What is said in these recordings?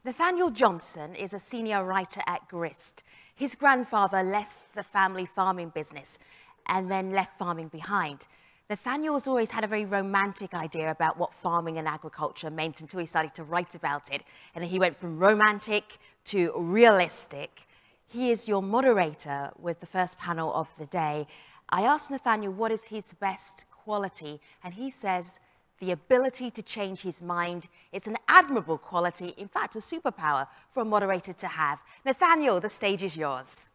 Nathaniel Johnson is a senior writer at Grist. His grandfather left the family farming business and then left farming behind. Nathaniel's always had a very romantic idea about what farming and agriculture meant until he started to write about it. And he went from romantic to realistic. He is your moderator with the first panel of the day. I asked Nathaniel what is his best quality, and he says the ability to change his mind. It's an admirable quality, in fact, a superpower for a moderator to have. Nathaniel, the stage is yours.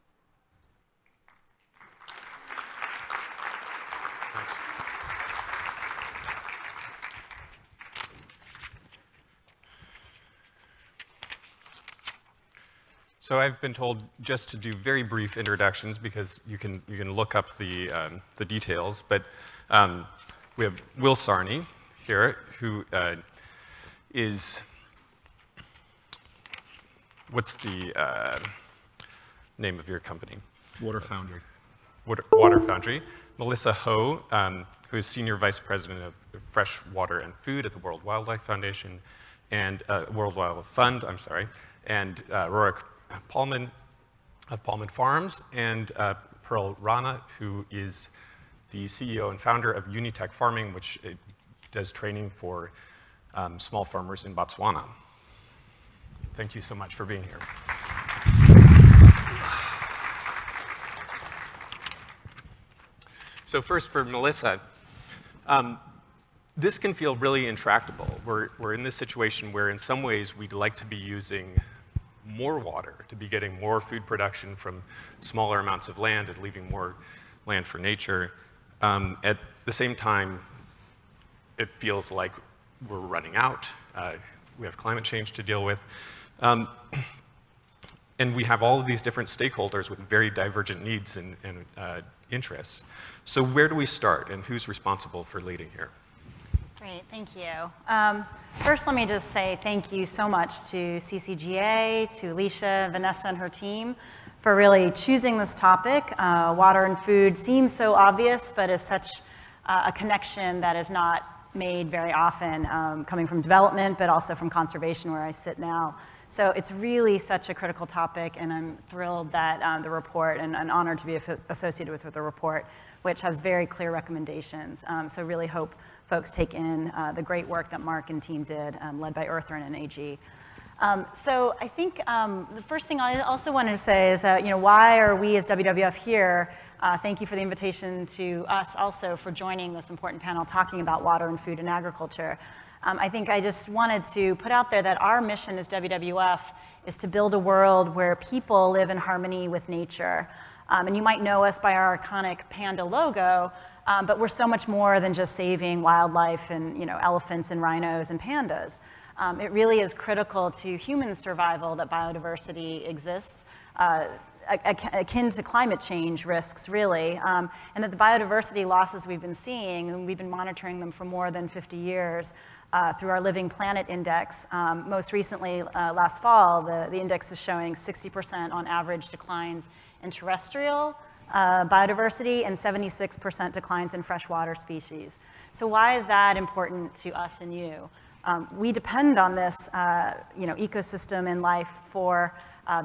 So I've been told just to do very brief introductions because you can look up the details. But we have Will Sarni here, who is, what's the name of your company? Water Foundry. Water Foundry. Melissa Ho, who is Senior Vice President of Freshwater and Food at the World Wildlife Foundation, and World Wildlife Fund, I'm sorry, and Roric Paulman of Paulman Farms, and Ranna, who is the CEO and founder of Untitled Farming, which does training for small farmers in Botswana. Thank you so much for being here. So first for Melissa, this can feel really intractable. We're in this situation where in some ways we'd like to be using more water, to be getting more food production from smaller amounts of land and leaving more land for nature. At the same time, it feels like we're running out. We have climate change to deal with. And we have all of these different stakeholders with very divergent needs and interests. So where do we start, and who's responsible for leading here? Great, thank you. First, let me just say thank you so much to CCGA, to Alicia, Vanessa, and her team for really choosing this topic. Water and food seems so obvious, but is such a connection that is not made very often, coming from development, but also from conservation, where I sit now. So it's really such a critical topic, and I'm thrilled that the report, and honored to be associated with the report, which has very clear recommendations. So really hope folks take in the great work that Mark and team did, led by Earthrin and AG. So I think the first thing I also wanted to say is that, why are we as WWF here? Thank you for the invitation to us also for joining this important panel talking about water and food and agriculture. I think I just wanted to put out there that our mission as WWF is to build a world where people live in harmony with nature. And you might know us by our iconic panda logo, but we're so much more than just saving wildlife and elephants and rhinos and pandas. It really is critical to human survival that biodiversity exists, akin to climate change risks, really, and that the biodiversity losses we've been seeing, and we've been monitoring them for more than 50 years through our Living Planet Index. Most recently, last fall, the index is showing 60% on average declines in terrestrial biodiversity and 76% declines in freshwater species. So why is that important to us and you? We depend on this ecosystem and life for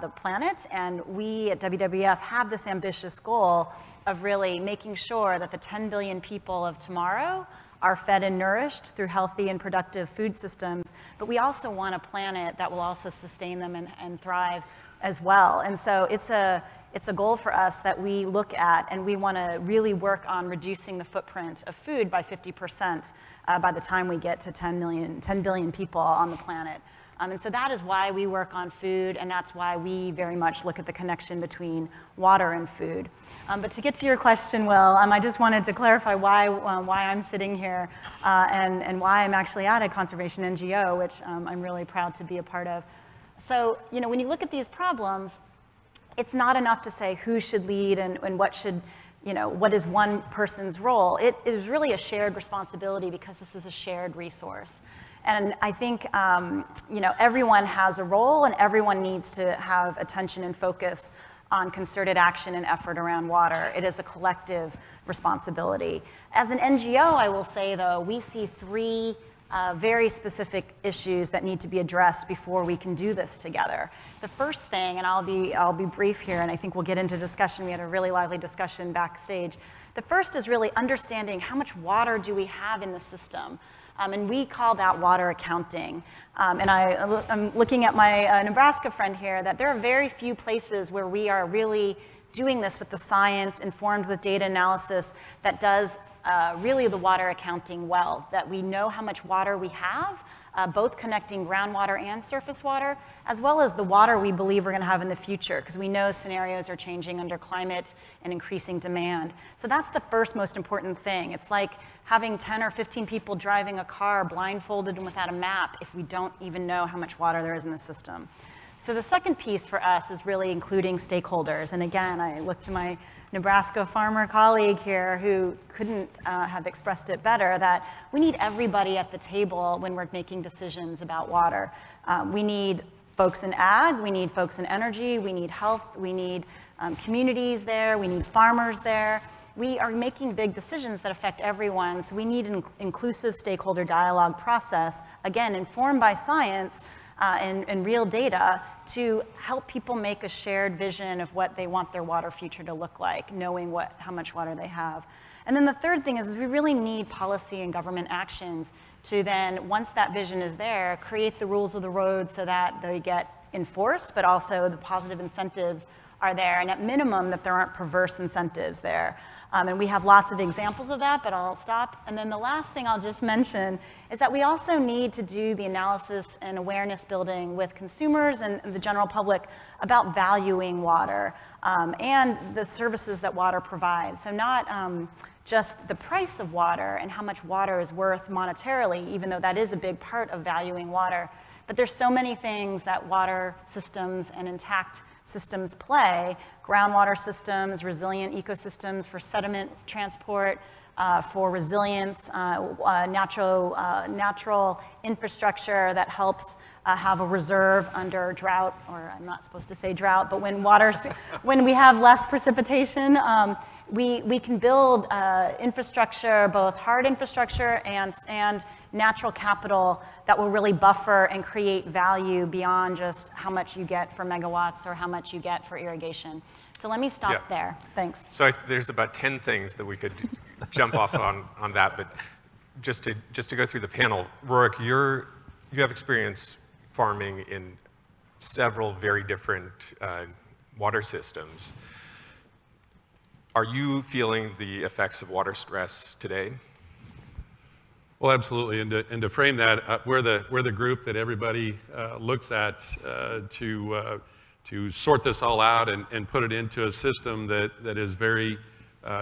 the planet, and we at WWF have this ambitious goal of really making sure that the 10 billion people of tomorrow are fed and nourished through healthy and productive food systems, but we also want a planet that will also sustain them and thrive as well. And so it's a goal for us that we look at, and we want to really work on reducing the footprint of food by 50% by the time we get to 10 billion people on the planet. And so that is why we work on food, and that's why we very much look at the connection between water and food. But to get to your question, Will, I just wanted to clarify why I'm sitting here and why I'm actually at a conservation NGO, which I'm really proud to be a part of. So, when you look at these problems, it's not enough to say who should lead and what should, what is one person's role. It is really a shared responsibility because this is a shared resource. And I think, everyone has a role, and everyone needs to have attention and focus on concerted action and effort around water. It is a collective responsibility. As an NGO, I will say, though, we see three very specific issues that need to be addressed before we can do this together. The first thing, and I'll be brief here, and I think we'll get into discussion. We had a really lively discussion backstage. The first is really understanding how much water do we have in the system. And we call that water accounting. And I'm looking at my Nebraska friend here, that there are very few places where we are really doing this with the science, informed with data analysis, that does really the water accounting well, that we know how much water we have, both connecting groundwater and surface water, as well as the water we believe we're going to have in the future, because we know scenarios are changing under climate and increasing demand. So that's the first most important thing. It's like having 10 or 15 people driving a car blindfolded and without a map if we don't even know how much water there is in the system. So the second piece for us is really including stakeholders. And again, I look to my Nebraska farmer colleague here who couldn't have expressed it better, that we need everybody at the table when we're making decisions about water. We need folks in ag, we need folks in energy, we need health, we need communities there, we need farmers there. We are making big decisions that affect everyone, so we need an inclusive stakeholder dialogue process, again, informed by science, and real data to help people make a shared vision of what they want their water future to look like, knowing how much water they have. And then the third thing is we really need policy and government actions to then, once that vision is there, create the rules of the road so that they get enforced, but also the positive incentives are there, and at minimum that there aren't perverse incentives there. And we have lots of examples of that, but I'll stop. And then the last thing I'll just mention is that we also need to do the analysis and awareness building with consumers and the general public about valuing water and the services that water provides. So not just the price of water and how much water is worth monetarily, even though that is a big part of valuing water, but there's so many things that water systems and intact systems play: groundwater systems, resilient ecosystems for sediment transport, for resilience, natural infrastructure that helps have a reserve under drought, or I'm not supposed to say drought, but when we have less precipitation, we can build infrastructure, both hard infrastructure and natural capital that will really buffer and create value beyond just how much you get for megawatts or how much you get for irrigation. So let me stop there. Thanks. So there's about 10 things that we could jump off on that, but just to go through the panel, Roric, you have experience farming in several very different water systems. Are you feeling the effects of water stress today? Well, absolutely, and to frame that, we're the group that everybody looks at to sort this all out and put it into a system that is very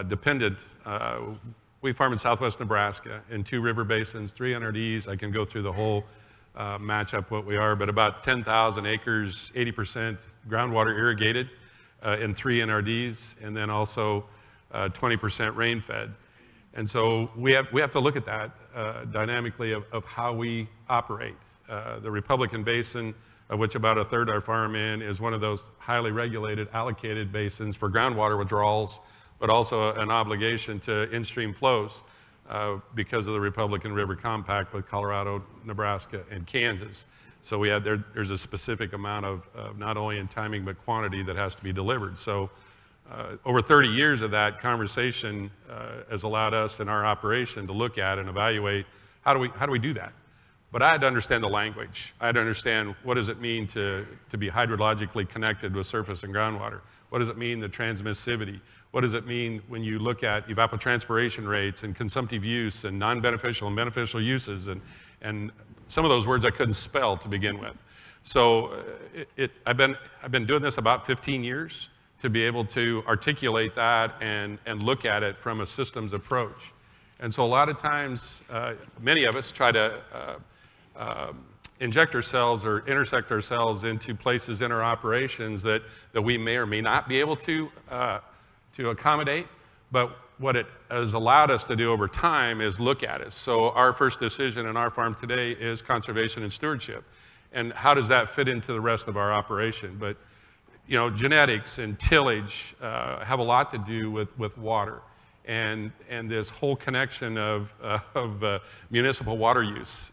dependent. We farm in Southwest Nebraska in 2 river basins, 3 NRDs. I can go through the whole matchup what we are, but about 10,000 acres, 80% groundwater irrigated in 3 NRDs, and then also 20% rain-fed. And so we have to look at that dynamically of how we operate. The Republican Basin, of which about a third our farm in, is one of those highly regulated, allocated basins for groundwater withdrawals, but also an obligation to in-stream flows because of the Republican River Compact with Colorado, Nebraska, and Kansas. So there's a specific amount of not only in timing but quantity that has to be delivered. So over 30 years of that conversation has allowed us in our operation to look at and evaluate how do we do that. But I had to understand the language. I had to understand what does it mean to be hydrologically connected with surface and groundwater. What does it mean, the transmissivity? What does it mean when you look at evapotranspiration rates and consumptive use and non-beneficial and beneficial uses and some of those words I couldn't spell to begin with. So I've been doing this about 15 years to be able to articulate that and look at it from a systems approach. And so a lot of times, many of us try to inject ourselves or intersect ourselves into places in our operations that we may or may not be able to accommodate. But what it has allowed us to do over time is look at it. So our first decision in our farm today is conservation and stewardship. And how does that fit into the rest of our operation? But genetics and tillage have a lot to do with water. and this whole connection of municipal water use.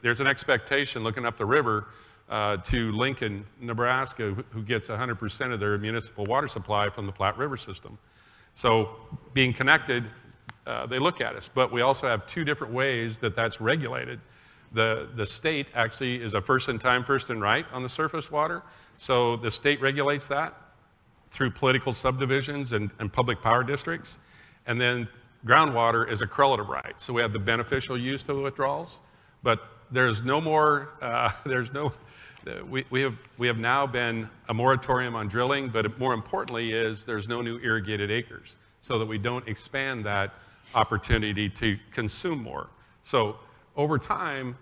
There's an expectation looking up the river to Lincoln, Nebraska, who gets 100% of their municipal water supply from the Platte River system. So being connected, they look at us. But we also have two different ways that that's regulated. The state actually is a first in time, first in right on the surface water. So the state regulates that through political subdivisions and public power districts. And then groundwater is a correlative right. So we have the beneficial use to the withdrawals, but there's no more, we have now been a moratorium on drilling, but more importantly is there's no new irrigated acres so that we don't expand that opportunity to consume more. So over time,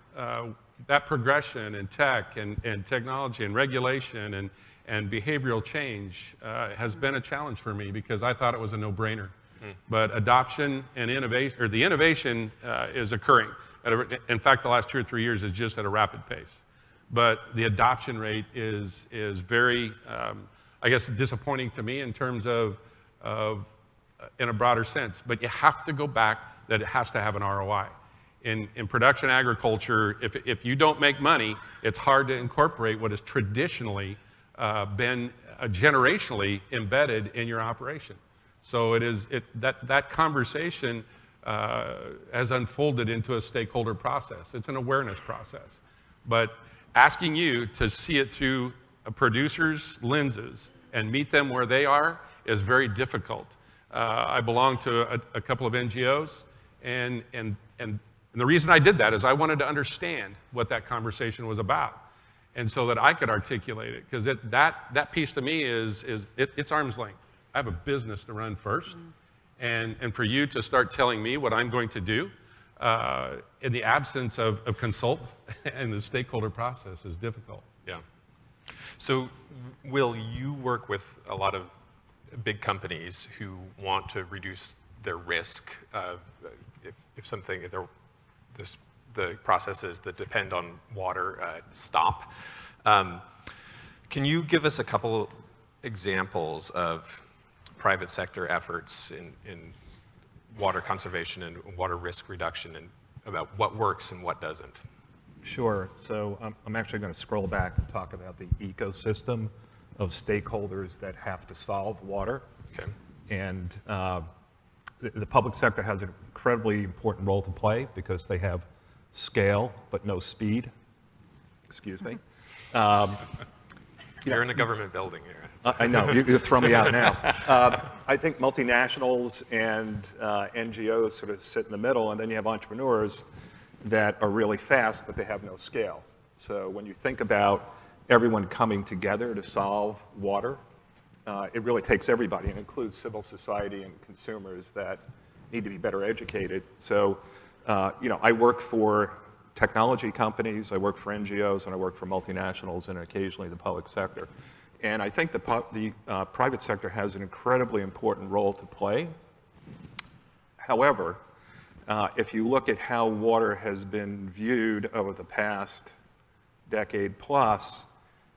that progression in tech and technology and regulation and behavioral change has been a challenge for me because I thought it was a no-brainer. But adoption and innovation, or the innovation is occurring. In fact, the last 2 or 3 years is just at a rapid pace. But the adoption rate is very, I guess, disappointing to me in terms of in a broader sense. But you have to go back that it has to have an ROI. In production agriculture, if you don't make money, it's hard to incorporate what has traditionally been generationally embedded in your operation. So that conversation has unfolded into a stakeholder process. It's an awareness process. But asking you to see it through a producer's lenses and meet them where they are is very difficult. I belong to a couple of NGOs, and the reason I did that is I wanted to understand what that conversation was about, and so that I could articulate it, because that piece to me it's arm's length. I have a business to run first, and for you to start telling me what I'm going to do in the absence of consult and the stakeholder process is difficult. Yeah. So, Will, you work with a lot of big companies who want to reduce their risk if the processes that depend on water stop. Can you give us a couple examples of private sector efforts in water conservation and water risk reduction, and about what works and what doesn't? Sure. So I'm actually going to scroll back and talk about the ecosystem of stakeholders that have to solve water. Okay. And the public sector has an incredibly important role to play because they have scale but no speed. Excuse me. You're in a government building here. I know, you throw me out now. I think multinationals and NGOs sort of sit in the middle, and then you have entrepreneurs that are really fast, but they have no scale. So when you think about everyone coming together to solve water, it really takes everybody, and includes civil society and consumers that need to be better educated. So, I work for technology companies, I work for NGOs, and I work for multinationals, and occasionally the public sector. And I think the private sector has an incredibly important role to play. However, if you look at how water has been viewed over the past decade plus,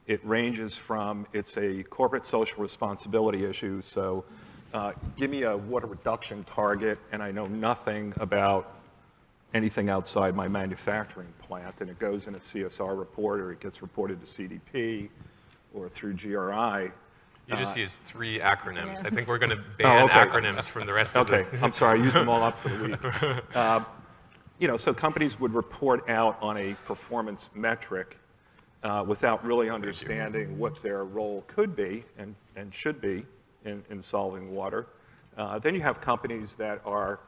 it ranges from it's a corporate social responsibility issue, so give me a water reduction target and I know nothing about anything outside my manufacturing plant, and it goes in a CSR report, or it gets reported to CDP or through GRI. You just used 3 acronyms. I think we're going to ban acronyms from the rest of the... Okay, I'm sorry, I used them all up for the week. So companies would report out on a performance metric without really understanding what their role could be and should be in solving water. Then you have companies that are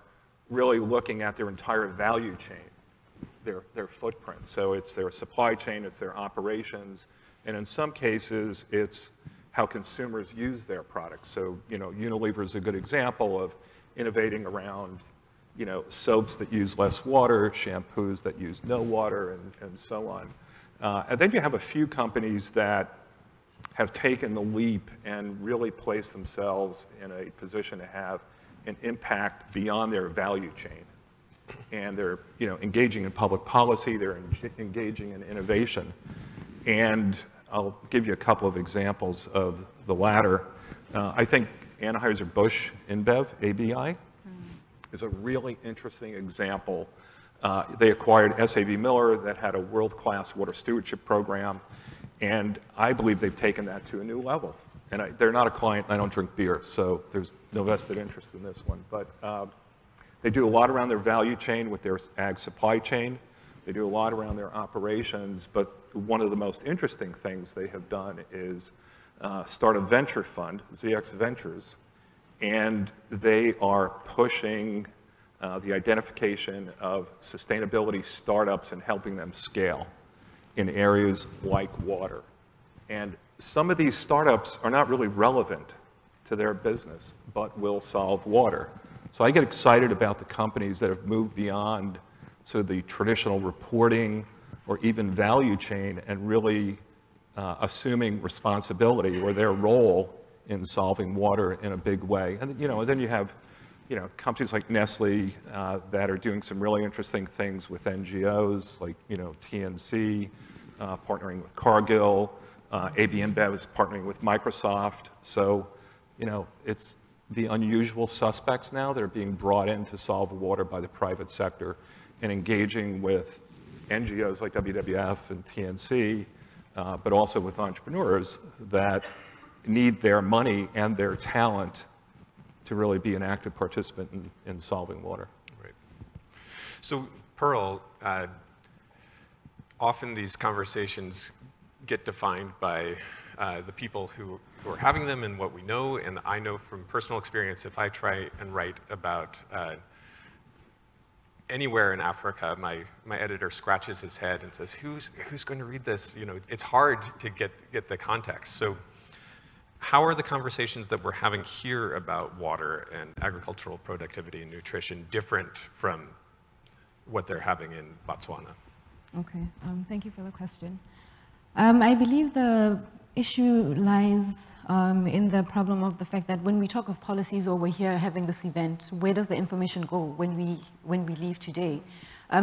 really looking at their entire value chain, their footprint. So it's their supply chain, it's their operations, and in some cases, it's how consumers use their products. So, Unilever is a good example of innovating around, soaps that use less water, shampoos that use no water, and so on. And then you have a few companies that have taken the leap and really placed themselves in a position to have an impact beyond their value chain. And they're, engaging in public policy, they're engaging in innovation. And I'll give you a couple of examples of the latter. I think, Anheuser-Busch InBev, ABI, is a really interesting example. They acquired S.A.B. Miller that had a world-class water stewardship program, and I believe they've taken that to a new level. And they're not a client, and I don't drink beer, so there's no vested interest in this one. But they do a lot around their value chain with their ag supply chain. They do a lot around their operations, but one of the most interesting things they have done is start a venture fund, ZX Ventures, and they are pushing the identification of sustainability startups and helping them scale in areas like water. And some of these startups are not really relevant to their business, but will solve water. So I get excited about the companies that have moved beyond sort of the traditional reporting or even value chain and really assuming responsibility or their role in solving water in a big way. And then you have companies like Nestle that are doing some really interesting things with NGOs, like TNC, partnering with Cargill. AB InBev is partnering with Microsoft. So, it's the unusual suspects now that are being brought in to solve water by the private sector and engaging with NGOs like WWF and TNC, but also with entrepreneurs that need their money and their talent to really be an active participant in solving water. Right. So, Pearl, often these conversations get defined by the people who are having them and what we know, and I know from personal experience, if I try and write about anywhere in Africa, my editor scratches his head and says, who's going to read this? It's hard to get the context. So how are the conversations that we're having here about water and agricultural productivity and nutrition different from what they're having in Botswana? Okay, thank you for the question. I believe the issue lies in the problem of the fact that when we talk of policies or we're here having this event, where does the information go when we leave today?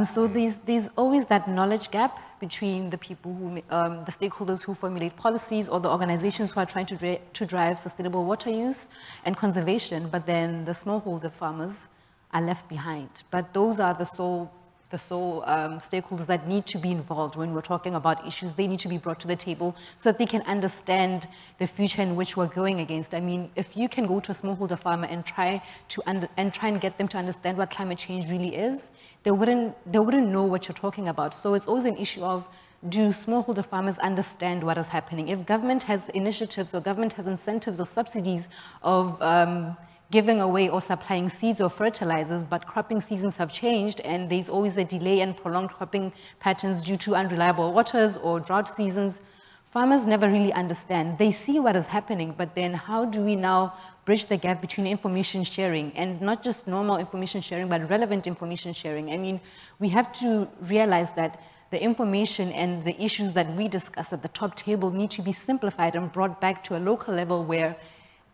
So there's always that knowledge gap between the people who, the stakeholders who formulate policies or the organizations who are trying to drive sustainable water use and conservation, but then the smallholder farmers are left behind. But those are the sole stakeholders that need to be involved when we're talking about issues. They need to be brought to the table so that they can understand the future in which we're going against. I mean, if you can go to a smallholder farmer and try and get them to understand what climate change really is, they wouldn't know what you're talking about. So it's always an issue of, do smallholder farmers understand what is happening? If government has initiatives or government has incentives or subsidies of giving away or supplying seeds or fertilizers, but cropping seasons have changed and there's always a delay and prolonged cropping patterns due to unreliable waters or drought seasons, farmers never really understand. They see what is happening, but then how do we now bridge the gap between information sharing and not just normal information sharing, but relevant information sharing? I mean, we have to realize that the information and the issues that we discuss at the top table need to be simplified and brought back to a local level where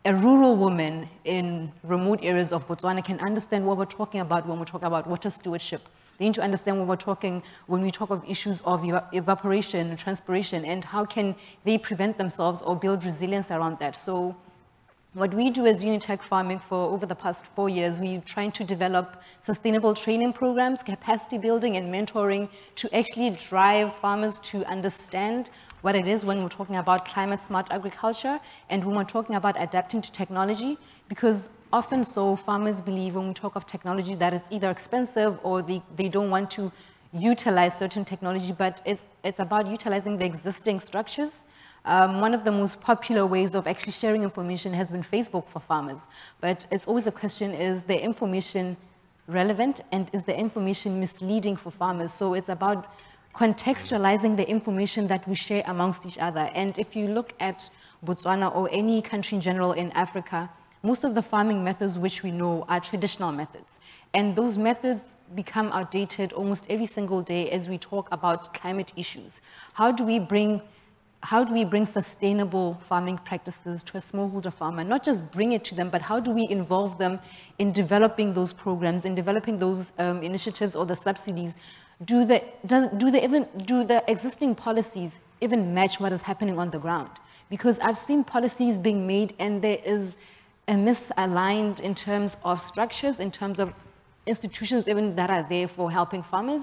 a rural woman in remote areas of Botswana can understand what we're talking about when we talk about water stewardship. They need to understand what we're talking when we talk of issues of evaporation, transpiration, and how can they prevent themselves or build resilience around that. So what we do as Unitech Farming for over the past 4 years, we're trying to develop sustainable training programs, capacity building and mentoring to actually drive farmers to understand what it is when we're talking about climate smart agriculture and when we're talking about adapting to technology, because often so farmers believe when we talk of technology that it's either expensive or they don't want to utilize certain technology, but it's about utilizing the existing structures. One of the most popular ways of actually sharing information has been Facebook for farmers, but it's always a question, is the information relevant and is the information misleading for farmers? So it's about contextualizing the information that we share amongst each other. And if you look at Botswana or any country in general in Africa, most of the farming methods which we know are traditional methods. And those methods become outdated almost every single day as we talk about climate issues. How do we bring sustainable farming practices to a smallholder farmer? Not just bring it to them, but how do we involve them in developing those programs, in developing those initiatives or the subsidies? Do the existing policies even match what is happening on the ground? Because I've seen policies being made and there is misaligned in terms of structures, in terms of institutions even that are there for helping farmers.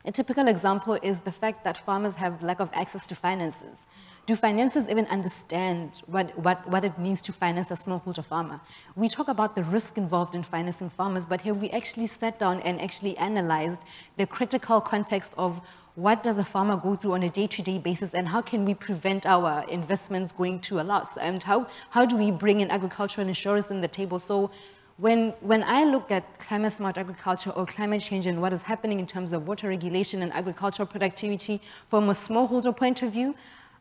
A typical example is the fact that farmers have lack of access to finances. Do financiers even understand what it means to finance a smallholder farmer? We talk about the risk involved in financing farmers, but have we actually sat down and actually analyzed the critical context of what does a farmer go through on a day-to-day basis, and how can we prevent our investments going to a loss? And how do we bring in agricultural insurance in the table? So when I look at climate smart agriculture or climate change and what is happening in terms of water regulation and agricultural productivity from a smallholder point of view,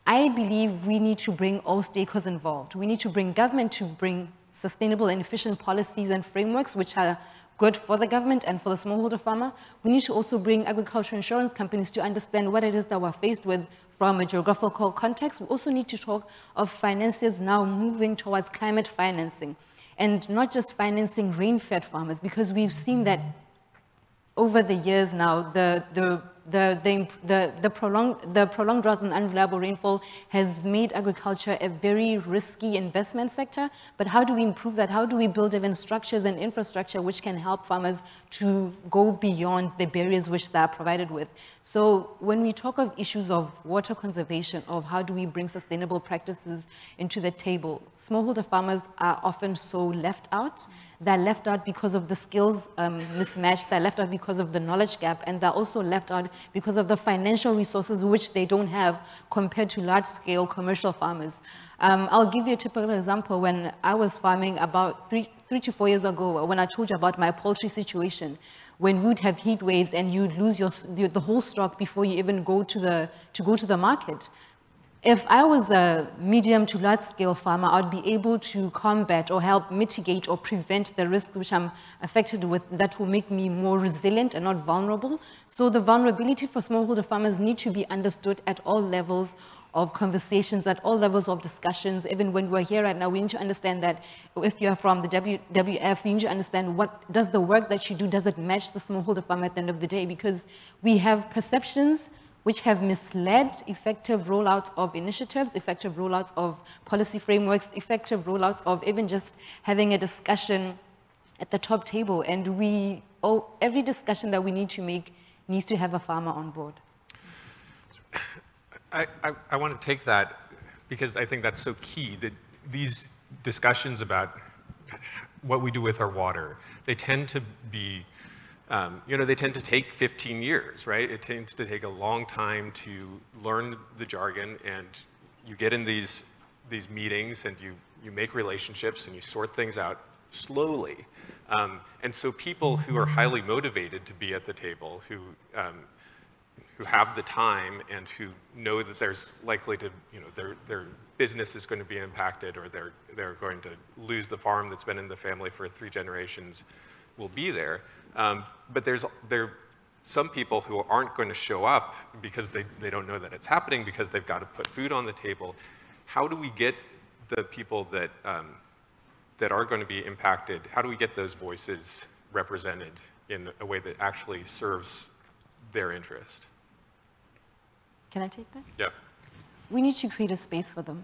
I believe we need to bring all stakeholders involved. We need to bring government to bring sustainable and efficient policies and frameworks which are good for the government and for the smallholder farmer. We need to also bring agricultural insurance companies to understand what it is that we're faced with from a geographical context. We also need to talk of financiers now moving towards climate financing and not just financing rain-fed farmers, because we've seen that over the years now, the prolonged drought and unreliable rainfall has made agriculture a very risky investment sector. But how do we improve that? How do we build even structures and infrastructure which can help farmers to go beyond the barriers which they are provided with? So when we talk of issues of water conservation, of how do we bring sustainable practices into the table, smallholder farmers are often so left out. They're left out because of the skills mismatch, they're left out because of the knowledge gap, and they're also left out because of the financial resources which they don't have compared to large-scale commercial farmers. I'll give you a typical example. When I was farming about three to 4 years ago, when I told you about my poultry situation, when you'd have heat waves and you'd lose the whole stock before you even go to the market. If I was a medium to large scale farmer, I'd be able to combat or help mitigate or prevent the risks which I'm affected with that will make me more resilient and not vulnerable. So the vulnerability for smallholder farmers need to be understood at all levels of conversations, at all levels of discussions. Even when we're here right now, we need to understand that if you're from the WWF, you need to understand what does the work that you do, does it match the smallholder farmer at the end of the day? Because we have perceptions which have misled effective rollouts of initiatives, effective rollouts of policy frameworks, effective rollouts of even just having a discussion at the top table. And every discussion that we need to make needs to have a farmer on board. I want to take that because I think that's so key, that these discussions about what we do with our water, they tend to be they tend to take 15 years, right? It tends to take a long time to learn the jargon, and you get in these meetings and you make relationships and you sort things out slowly. And so people who are highly motivated to be at the table, who have the time and who know that there's likely to, their business is going to be impacted, or they're going to lose the farm that's been in the family for 3 generations, will be there. But there are some people who aren't going to show up because they don't know that it's happening, because they've got to put food on the table. How do we get the people that are going to be impacted, how do we get those voices represented in a way that actually serves their interest? Can I take that? Yeah. We need to create a space for them.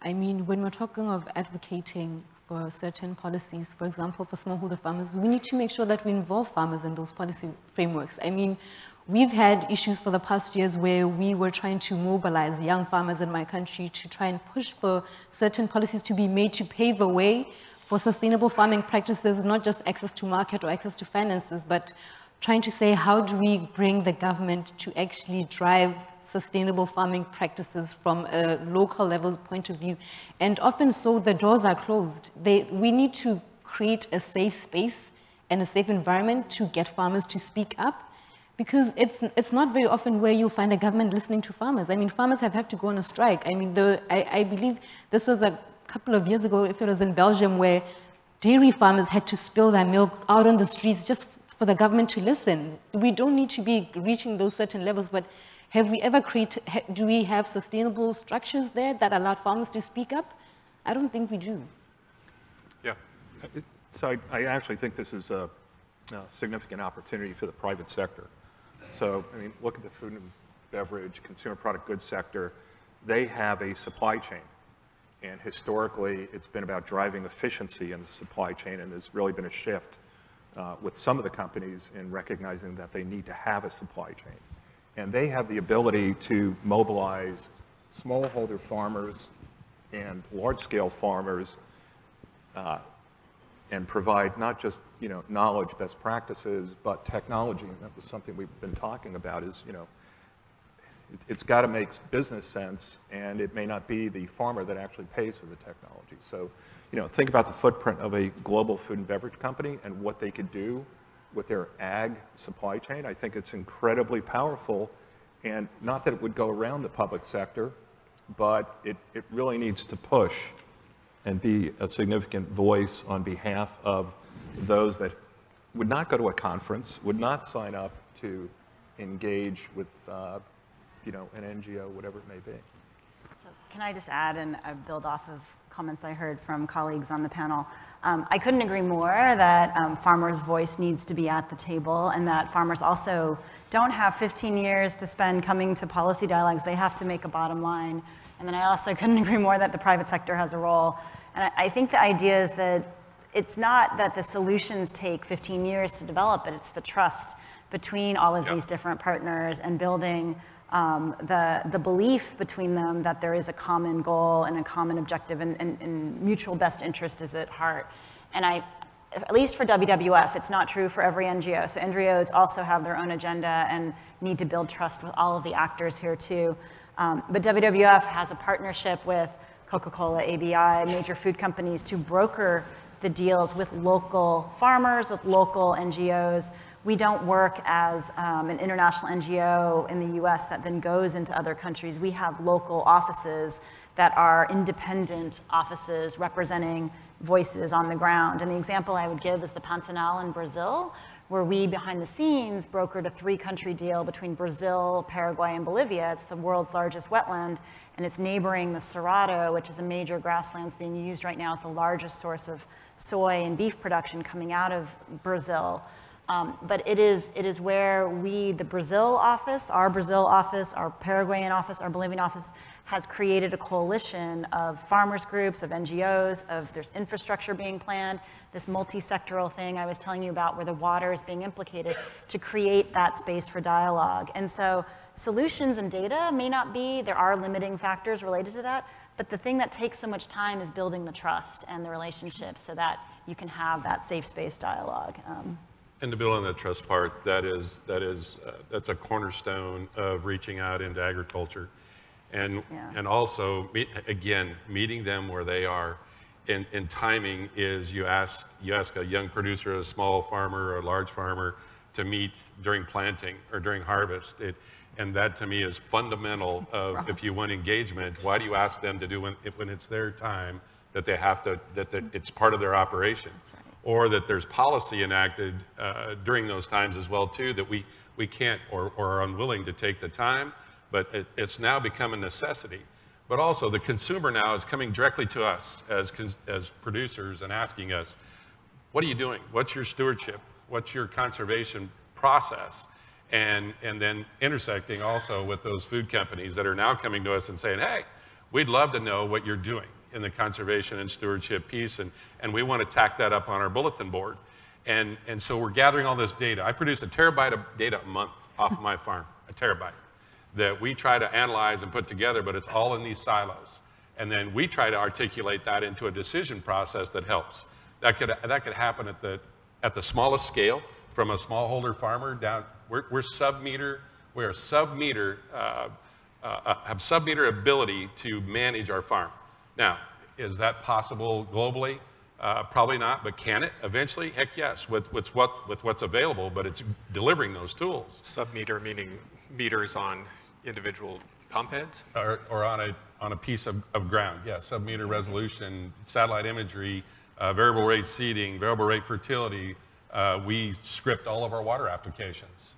I mean, when we're talking of advocating for certain policies, for example, for smallholder farmers, we need to make sure that we involve farmers in those policy frameworks. I mean, we've had issues for the past years where we were trying to mobilize young farmers in my country to try and push for certain policies to be made to pave a way for sustainable farming practices, not just access to market or access to finances, but trying to say, how do we bring the government to actually drive sustainable farming practices from a local level point of view? And often so, the doors are closed. We need to create a safe space and a safe environment to get farmers to speak up, because it's not very often where you'll find a government listening to farmers. I mean, farmers have had to go on a strike. I mean, I believe this was a couple of years ago, if it was in Belgium, where dairy farmers had to spill their milk out on the streets just for the government to listen. We don't need to be reaching those certain levels, but have we ever do we have sustainable structures there that allow farmers to speak up? I don't think we do. Yeah. So I actually think this is a significant opportunity for the private sector. So, I mean, look at the food and beverage, consumer product goods sector. They have a supply chain. And historically, it's been about driving efficiency in the supply chain, and there's really been a shift with some of the companies in recognizing that they need to have a supply chain. And they have the ability to mobilize smallholder farmers and large-scale farmers and provide not just knowledge, best practices, but technology. And that was something we've been talking about is, it's got to make business sense, and it may not be the farmer that actually pays for the technology. So, think about the footprint of a global food and beverage company and what they could do with their ag supply chain. I think it's incredibly powerful, and not that it would go around the public sector, but it really needs to push and be a significant voice on behalf of those that would not go to a conference, would not sign up to engage with an NGO, whatever it may be. So can I just add and build off of comments I heard from colleagues on the panel? I couldn't agree more that farmers' voice needs to be at the table, and that farmers also don't have 15 years to spend coming to policy dialogues. They have to make a bottom line. And then I also couldn't agree more that the private sector has a role. And I think the idea is that it's not that the solutions take 15 years to develop, but it's the trust between all of these different partners and building the belief between them that there is a common goal and a common objective, and mutual best interest is at heart. And at least for WWF, it's not true for every NGO. So NGOs also have their own agenda and need to build trust with all of the actors here too. But WWF has a partnership with Coca-Cola, ABI, major food companies to broker the deals with local farmers, with local NGOs. We don't work as an international NGO in the US that then goes into other countries. We have local offices that are independent offices representing voices on the ground. And the example I would give is the Pantanal in Brazil, where we, behind the scenes, brokered a 3-country deal between Brazil, Paraguay, and Bolivia. It's the world's largest wetland, and it's neighboring the Cerrado, which is a major grasslands being used right now as the largest source of soy and beef production coming out of Brazil. But it is where we, the Brazil office, our Paraguayan office, our Bolivian office, has created a coalition of farmers groups, of NGOs, there's infrastructure being planned, this multi-sectoral thing I was telling you about where the water is being implicated to create that space for dialogue. And so solutions and data may not be, there are limiting factors related to that, but the thing that takes so much time is building the trust and the relationships so that you can have that safe space dialogue. And to build on that trust part, that's a cornerstone of reaching out into agriculture. And also, again, meeting them where they are. And timing is you ask a young producer, a small farmer, or a large farmer to meet during planting or during harvest. And that to me is fundamental of if you want engagement, why do you ask them to do when it's their time that they have to, that it's part of their operation? That's right. Or that there's policy enacted during those times as well too, that we can't or are unwilling to take the time, but it's now become a necessity. But also the consumer now is coming directly to us as producers and asking us, what are you doing? What's your stewardship? What's your conservation process? And then intersecting also with those food companies that are now coming to us and saying, hey, we'd love to know what you're doing in the conservation and stewardship piece, and we want to tack that up on our bulletin board. And so we're gathering all this data. I produce a terabyte of data a month off of my farm, a terabyte, that we try to analyze and put together, but it's all in these silos. And then we try to articulate that into a decision process that helps. That could happen at the smallest scale, from a smallholder farmer down. We're sub-meter. We are sub-meter, have sub-meter ability to manage our farm. Now, is that possible globally? Probably not, but can it eventually? Heck yes, with what's available, but it's delivering those tools. Sub-meter meaning meters on individual pump heads? Or on a piece of ground, yeah, sub-meter resolution, satellite imagery, variable rate seeding, variable rate fertility. We script all of our water applications.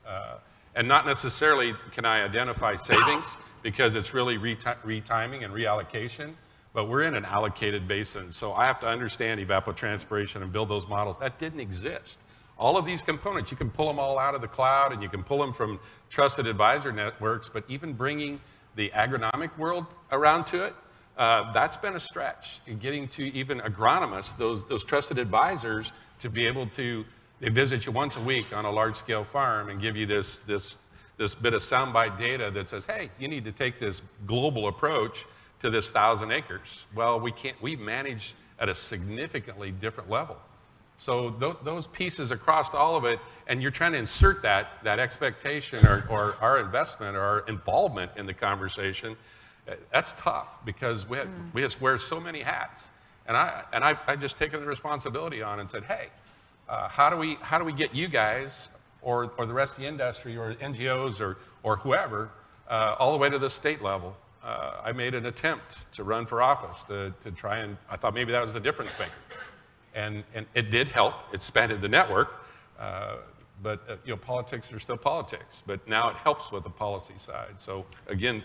And not necessarily can I identify savings, because it's really retiming and reallocation, but we're in an allocated basin. So I have to understand evapotranspiration and build those models. That didn't exist. All of these components, you can pull them all out of the cloud, and you can pull them from trusted advisor networks, but even bringing the agronomic world around to it, That's been a stretch in getting to even agronomists, those trusted advisors, to be able to, they visit you once a week on a large-scale farm and give you this bit of soundbite data that says, hey, you need to take this global approach to this 1,000 acres. Well, we manage at a significantly different level. So those pieces across all of it, and you're trying to insert that expectation or our investment or our involvement in the conversation, that's tough because we just wear so many hats. And I just taken the responsibility on and said, hey, how do we get you guys or the rest of the industry or NGOs or whoever all the way to the state level? I made an attempt to run for office to try and, I thought maybe that was the difference maker. And it did help. It expanded the network. But you know, politics are still politics. But now it helps with the policy side. So again,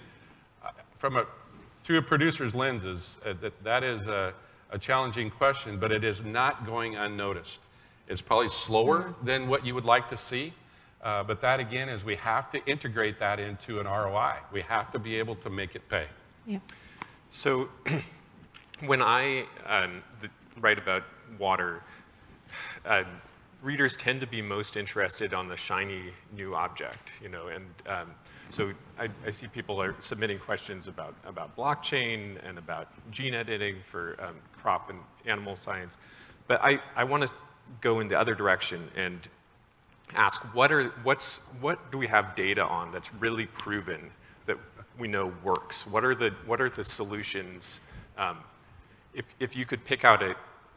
through a producer's lenses, that is a challenging question, but it is not going unnoticed. It's probably slower than what you would like to see. But that, again, is we have to integrate that into an ROI. We have to be able to make it pay. Yeah. So when I write about water, readers tend to be most interested on the shiny new object, you know, and so I see people are submitting questions about blockchain and about gene editing for crop and animal science, but I want to go in the other direction and ask what do we have data on that's really proven that we know works? What are the solutions? If you could pick out a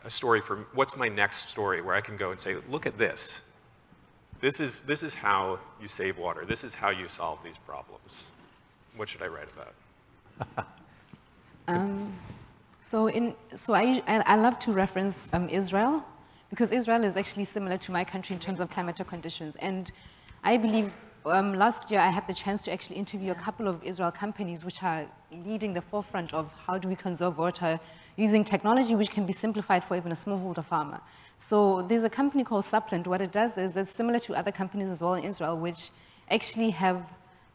story for what's my next story where I can go and say, look at this. This is how you save water. This is how you solve these problems. What should I write about? So I love to reference Israel, because Israel is actually similar to my country in terms of climatic conditions. And I believe last year I had the chance to actually interview a couple of Israel companies which are leading the forefront of how do we conserve water using technology which can be simplified for even a smallholder farmer. So there's a company called Supplant. What it does is it's similar to other companies as well in Israel, which actually have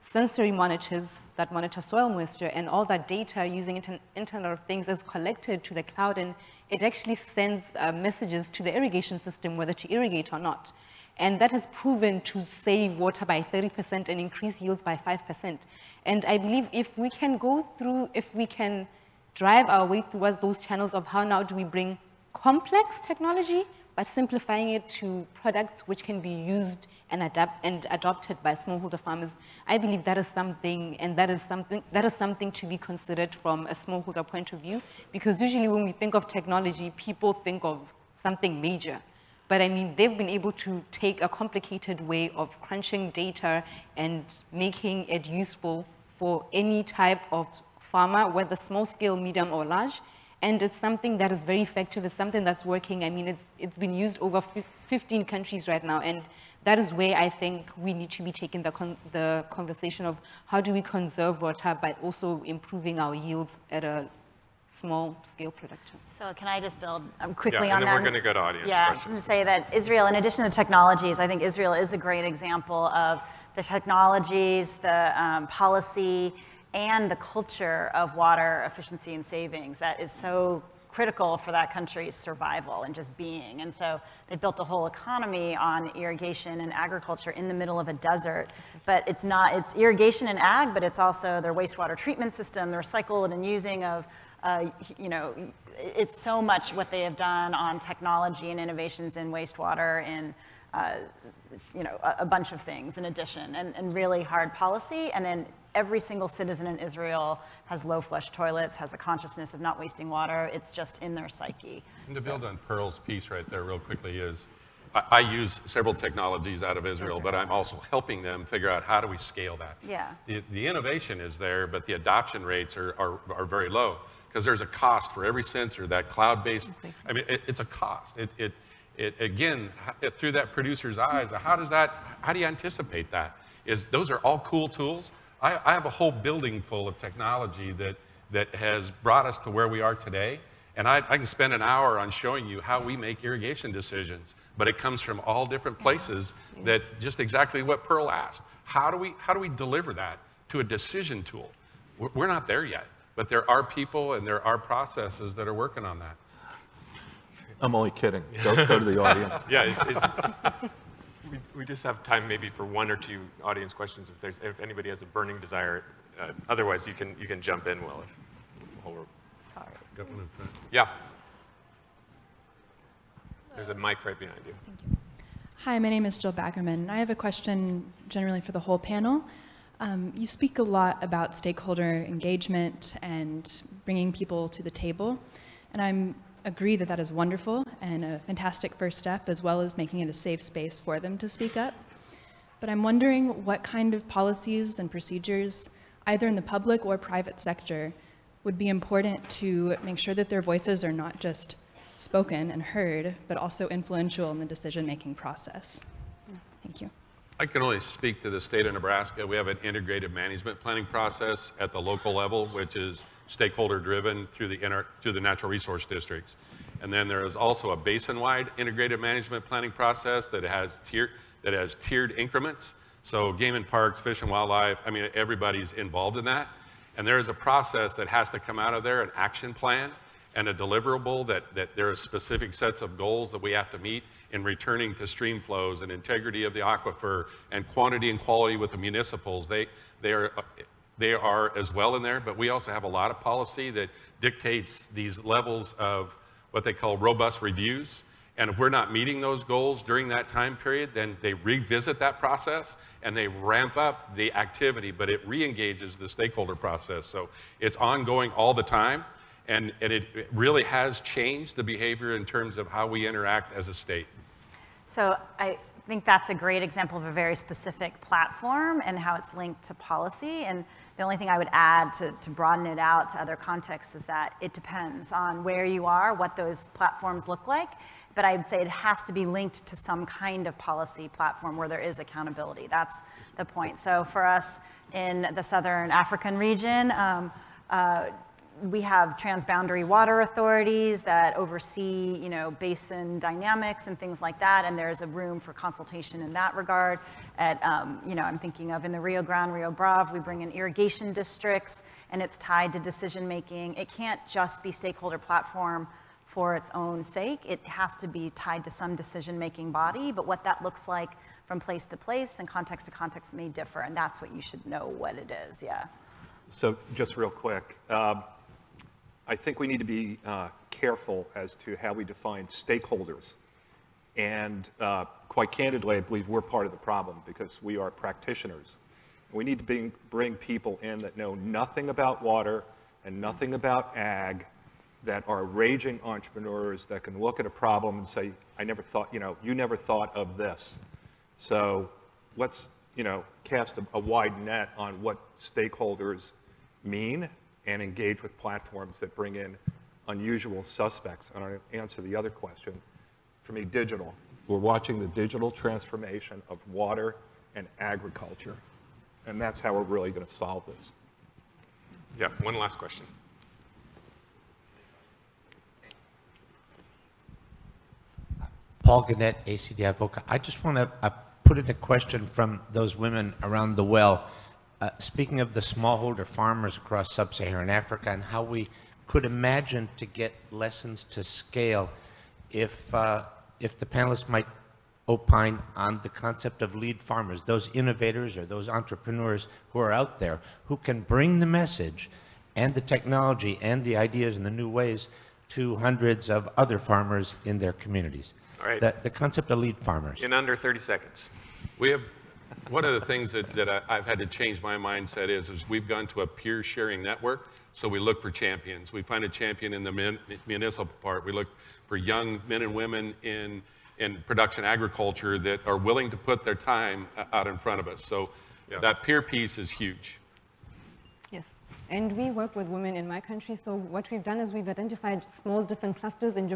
sensory monitors that monitor soil moisture, and all that data using Internet of Things is collected to the cloud, and it actually sends messages to the irrigation system whether to irrigate or not. And that has proven to save water by 30% and increase yields by 5%. And I believe if we can drive our way towards those channels of how now do we bring complex technology, but simplifying it to products which can be used and adopted by smallholder farmers, I believe that is something, and that is something to be considered from a smallholder point of view, because usually when we think of technology, people think of something major. But I mean, they've been able to take a complicated way of crunching data and making it useful for any type of farmer, whether small scale, medium, or large. And it's something that is very effective. It's something that's working. I mean, it's been used over 15 countries right now. And that is where I think we need to be taking the conversation of how do we conserve water, but also improving our yields at a small scale production. So can I just build quickly and on that? then we're going to go to audience questions. Yeah, and say that Israel, in addition to technologies, I think Israel is a great example of the technologies, the policy, and the culture of water efficiency and savings that is so critical for that country's survival and just being. And so they built a whole economy on irrigation and agriculture in the middle of a desert. But it's irrigation and ag, but it's also their wastewater treatment system, the recycled and using of, you know, it's so much what they have done on technology and innovations in wastewater and you know, a bunch of things in addition, and really hard policy. And then every single citizen in Israel has low flush toilets, has a consciousness of not wasting water. It's just in their psyche. And to build on Pearl's piece right there real quickly is, I use several technologies out of Israel, but I'm also helping them figure out how do we scale that. Yeah. The innovation is there, but the adoption rates are very low because there's a cost for every sensor, that cloud-based, I mean, it's a cost. Again, through that producer's eyes, how do you anticipate that? Those are all cool tools. I have a whole building full of technology that has brought us to where we are today. And I can spend an hour on showing you how we make irrigation decisions, but it comes from all different places that just exactly what Pearl asked. How do we deliver that to a decision tool? We're not there yet, But there are people and there are processes that are working on that. I'm only kidding. Go to the audience. Yeah, we just have time maybe for one or two audience questions if anybody has a burning desire. Otherwise, you can jump in, Will. Sorry. Got one in front. Yeah. There's a mic right behind you. Thank you. Hi, my name is Jill Baggerman, and I have a question generally for the whole panel. You speak a lot about stakeholder engagement and bringing people to the table, and I agree that that is wonderful and a fantastic first step, as well as making it a safe space for them to speak up. But I'm wondering what kind of policies and procedures, either in the public or private sector, would be important to make sure that their voices are not just spoken and heard, but also influential in the decision-making process. Thank you. I can only speak to the state of Nebraska. We have an integrated management planning process at the local level, which is stakeholder-driven through the natural resource districts. And then there is also a basin-wide integrated management planning process that has tiered increments. So game and parks, fish and wildlife, I mean, everybody's involved in that. And there is a process that has to come out of there, an action plan and a deliverable that there are specific sets of goals that we have to meet in returning to stream flows and integrity of the aquifer and quantity and quality with the municipals. They are as well in there, but we also have a lot of policy that dictates these levels of what they call robust reviews. And if we're not meeting those goals during that time period, then they revisit that process and they ramp up the activity, but it re-engages the stakeholder process. So it's ongoing all the time, and it really has changed the behavior in terms of how we interact as a state. So I think that's a great example of a very specific platform and how it's linked to policy. And the only thing I would add to broaden it out to other contexts is that it depends on where you are, what those platforms look like. But I would say it has to be linked to some kind of policy platform where there is accountability. That's the point. So for us in the Southern African region, we have transboundary water authorities that oversee, basin dynamics and things like that, and there's a room for consultation in that regard. I'm thinking of in the Rio Grande, Rio Bravo, we bring in irrigation districts, and it's tied to decision making. It can't just be stakeholder platform for its own sake. It has to be tied to some decision-making body, but what that looks like from place to place and context to context may differ, and that's what you should know what it is, yeah. So just real quick, I think we need to be careful as to how we define stakeholders. And quite candidly, I believe we're part of the problem because we are practitioners. We need to bring people in that know nothing about water and nothing about ag, that are raging entrepreneurs that can look at a problem and say, I never thought, you never thought of this. So let's, cast a wide net on what stakeholders mean and engage with platforms that bring in unusual suspects. And I'll answer the other question. For me, digital. We're watching the digital transformation of water and agriculture. And that's how we're really going to solve this. Yeah, one last question. Paul Gannett, ACD Advocate. I just want to put in a question from those women around the well. Speaking of the smallholder farmers across sub-Saharan Africa and how we could imagine to get lessons to scale if the panelists might opine on the concept of lead farmers, those innovators or those entrepreneurs who are out there who can bring the message and the technology and the ideas and the new ways to hundreds of other farmers in their communities. All right. The concept of lead farmers. In under 30 seconds. We have, one of the things that I've had to change my mindset is we've gone to a peer sharing network, so we look for champions. We find a champion in the municipal part. We look for young men and women in production agriculture that are willing to put their time out in front of us. So that peer piece is huge. Yes, and we work with women in my country, so what we've done is we've identified small different clusters in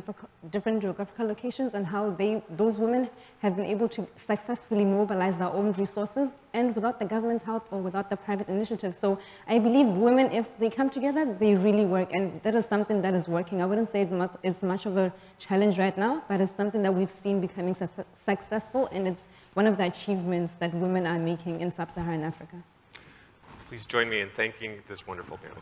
different geographical locations and how those women have been able to successfully mobilize their own resources and without the government's help or without the private initiative. So I believe women, if they come together, they really work, and that is something that is working. I wouldn't say it's much of a challenge right now, but it's something that we've seen becoming successful, and it's one of the achievements that women are making in sub-Saharan Africa. Please join me in thanking this wonderful panel.